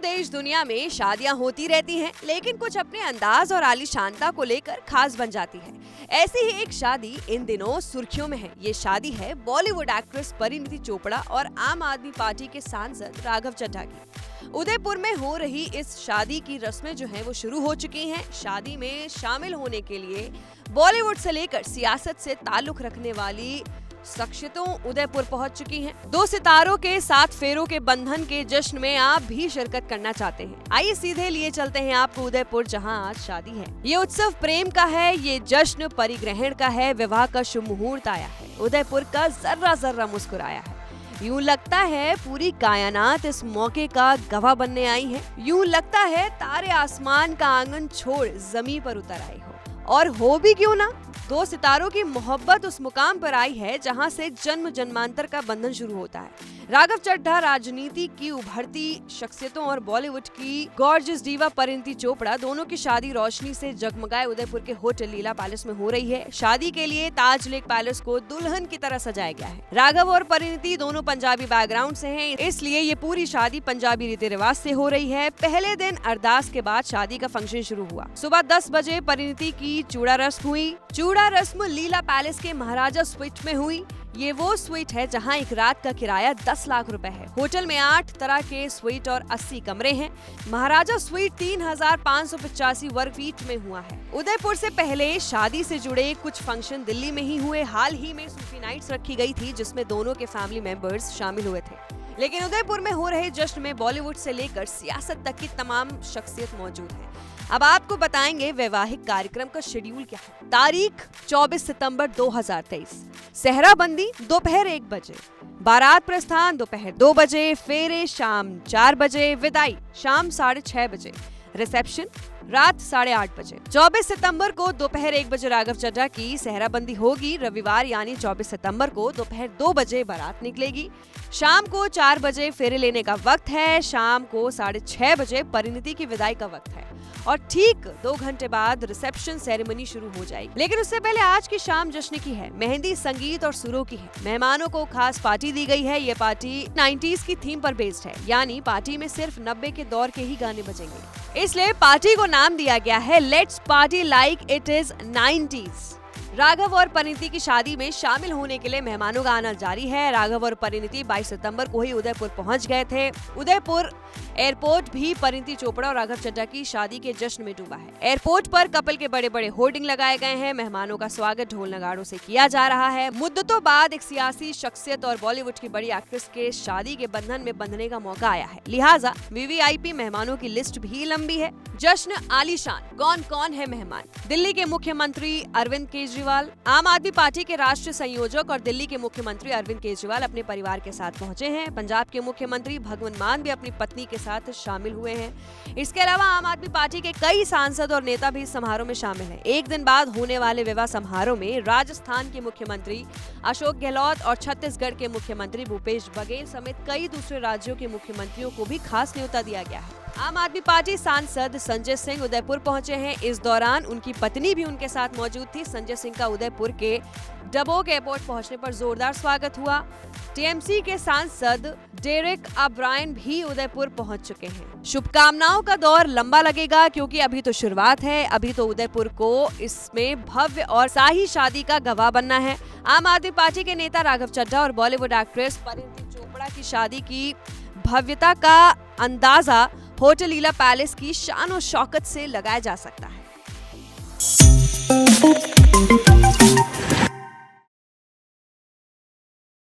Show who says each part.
Speaker 1: देश दुनिया में शादियां होती रहती हैं, लेकिन कुछ अपने अंदाज और आलीशानता को लेकर खास बन जाती है। ऐसी ही एक शादी इन दिनों सुर्खियों में है। ये शादी है बॉलीवुड एक्ट्रेस परिणीति चोपड़ा और आम आदमी पार्टी के सांसद राघव चड्ढा की। उदयपुर में हो रही इस शादी की रस्में जो हैं वो शुरू हो चुकी हैं। शादी में शामिल होने के लिए बॉलीवुड से लेकर सियासत से ताल्लुक रखने वाली शख्सियतों उदयपुर पहुंच चुकी हैं। 2 सितारों के 7 फेरों के बंधन के जश्न में आप भी शिरकत करना चाहते हैं। आइए सीधे लिए चलते हैं आपको उदयपुर, जहां आज शादी है। ये उत्सव प्रेम का है, ये जश्न परिग्रहण का है, विवाह का शुभ मुहूर्त आया है। उदयपुर का जर्रा जर्रा मुस्कुराया है। यूं लगता है पूरी कायनात इस मौके का गवाह बनने आई है। यूं लगता है तारे आसमान का आंगन छोड़ जमीन पर उतर आए हो। और हो भी क्यों ना, 2 सितारों की मोहब्बत उस मुकाम पर आई है जहां से जन्म जन्मांतर का बंधन शुरू होता है। राघव चड्ढा राजनीति की उभरती शख्सियतों और बॉलीवुड की गॉर्जियस डीवा परिणीति चोपड़ा दोनों की शादी रोशनी से जगमगाए उदयपुर के होटल लीला पैलेस में हो रही है। शादी के लिए ताज लेक पैलेस को दुल्हन की तरह सजाया गया है। राघव और परिणीति दोनों पंजाबी बैकग्राउंड से हैं, इसलिए ये पूरी शादी पंजाबी रीति रिवाज से हो रही है। पहले दिन अरदास के बाद शादी का फंक्शन शुरू हुआ। सुबह 10 बजे परिणीति की चूड़ा रस्म हुई। चूड़ा रस्म लीला पैलेस के महाराजा स्वीट में हुई। ये वो स्वीट है जहां एक रात का किराया 10 लाख रुपए है। होटल में 8 तरह के स्वीट और 80 कमरे हैं। महाराजा स्वीट 3585 वर्ग फीट में हुआ है। उदयपुर से पहले शादी से जुड़े कुछ फंक्शन दिल्ली में ही हुए। हाल ही में सूफी नाइट्स रखी गई थी, जिसमें दोनों के फैमिली मेंबर्स शामिल हुए थे। लेकिन उदयपुर में हो रहे जश्न में बॉलीवुड से लेकर सियासत तक की तमाम शख्सियत मौजूद है। अब आपको बताएंगे वैवाहिक कार्यक्रम का शेड्यूल क्या है। तारीख 24 सितंबर 2023। सेहराबंदी दोपहर 1 बजे, बारात प्रस्थान दोपहर 2 बजे, फेरे शाम 4 बजे, विदाई शाम 6:30 बजे, रिसेप्शन रात 8:30 बजे। 24 सितंबर को दोपहर 1 बजे राघव चड्ढा की सेहराबंदी होगी। रविवार यानी 24 सितंबर को दोपहर 2 बजे बारात निकलेगी। शाम को 4 बजे फेरे लेने का वक्त है। शाम को 6:30 बजे परिणीति की विदाई का वक्त है और ठीक 2 घंटे बाद रिसेप्शन सेरेमनी शुरू हो जाएगी। लेकिन उससे पहले आज की शाम जश्न की है। मेहंदी, संगीत और सुरों की है। मेहमानों को खास पार्टी दी गई है। ये पार्टी 90s की थीम पर बेस्ड है, यानी पार्टी में सिर्फ 90 के दौर के ही गाने बजेंगे। इसलिए पार्टी को नाम दिया गया है let's party like it is 90s। Raghav और परिणीति की शादी में शामिल होने के लिए मेहमानों का आना जारी है। राघव और परिणीति 22 सितंबर को ही उदयपुर पहुंच गए थे। उदयपुर एयरपोर्ट भी परिणीति चोपड़ा और राघव चड्ढा की शादी के जश्न में डूबा है। एयरपोर्ट पर कपल के बड़े बड़े होर्डिंग लगाए गए हैं। मेहमानों का स्वागत ढोल नगाड़ों से किया जा रहा है। मुद्दतों बाद एक सियासी शख्सियत और बॉलीवुड की बड़ी एक्ट्रेस के शादी के बंधन में बंधने का मौका आया है, लिहाजा वीवीआईपी मेहमानों की लिस्ट भी लंबी है। जश्न आलीशान। कौन कौन है मेहमान? दिल्ली के मुख्यमंत्री अरविंद केजरीवाल, आम आदमी पार्टी के राष्ट्रीय संयोजक और दिल्ली के मुख्यमंत्री अरविंद केजरीवाल अपने परिवार के साथ पहुंचे हैं। पंजाब के मुख्यमंत्री भगवंत मान भी अपनी पत्नी के साथ शामिल हुए हैं। इसके अलावा आम आदमी पार्टी के कई सांसद और नेता भी समारोह में शामिल हैं। एक दिन बाद होने वाले विवाह समारोह में राजस्थान के मुख्यमंत्री अशोक गहलोत और छत्तीसगढ़ के मुख्यमंत्री भूपेश बघेल समेत कई दूसरे राज्यों के मुख्यमंत्रियों को भी खास न्योता दिया गया है। आम आदमी पार्टी सांसद संजय सिंह उदयपुर पहुंचे हैं। इस दौरान उनकी पत्नी भी उनके साथ मौजूद थी। संजय सिंह का उदयपुर के डबोक एयरपोर्ट पहुंचने पर जोरदार स्वागत हुआ। टीएमसी के सांसद डेरेक ओब्रायन भी उदयपुर पहुंच चुके हैं। शुभकामनाओं का दौर लंबा लगेगा, क्योंकि अभी तो शुरुआत है। अभी तो उदयपुर को इसमें भव्य और शाही शादी का गवाह बनना है। आम आदमी पार्टी के नेता राघव चड्ढा और बॉलीवुड एक्ट्रेस परिणीति चोपड़ा की शादी की भव्यता का अंदाजा होटल लीला पैलेस की शान और शौकत से लगाया जा सकता है।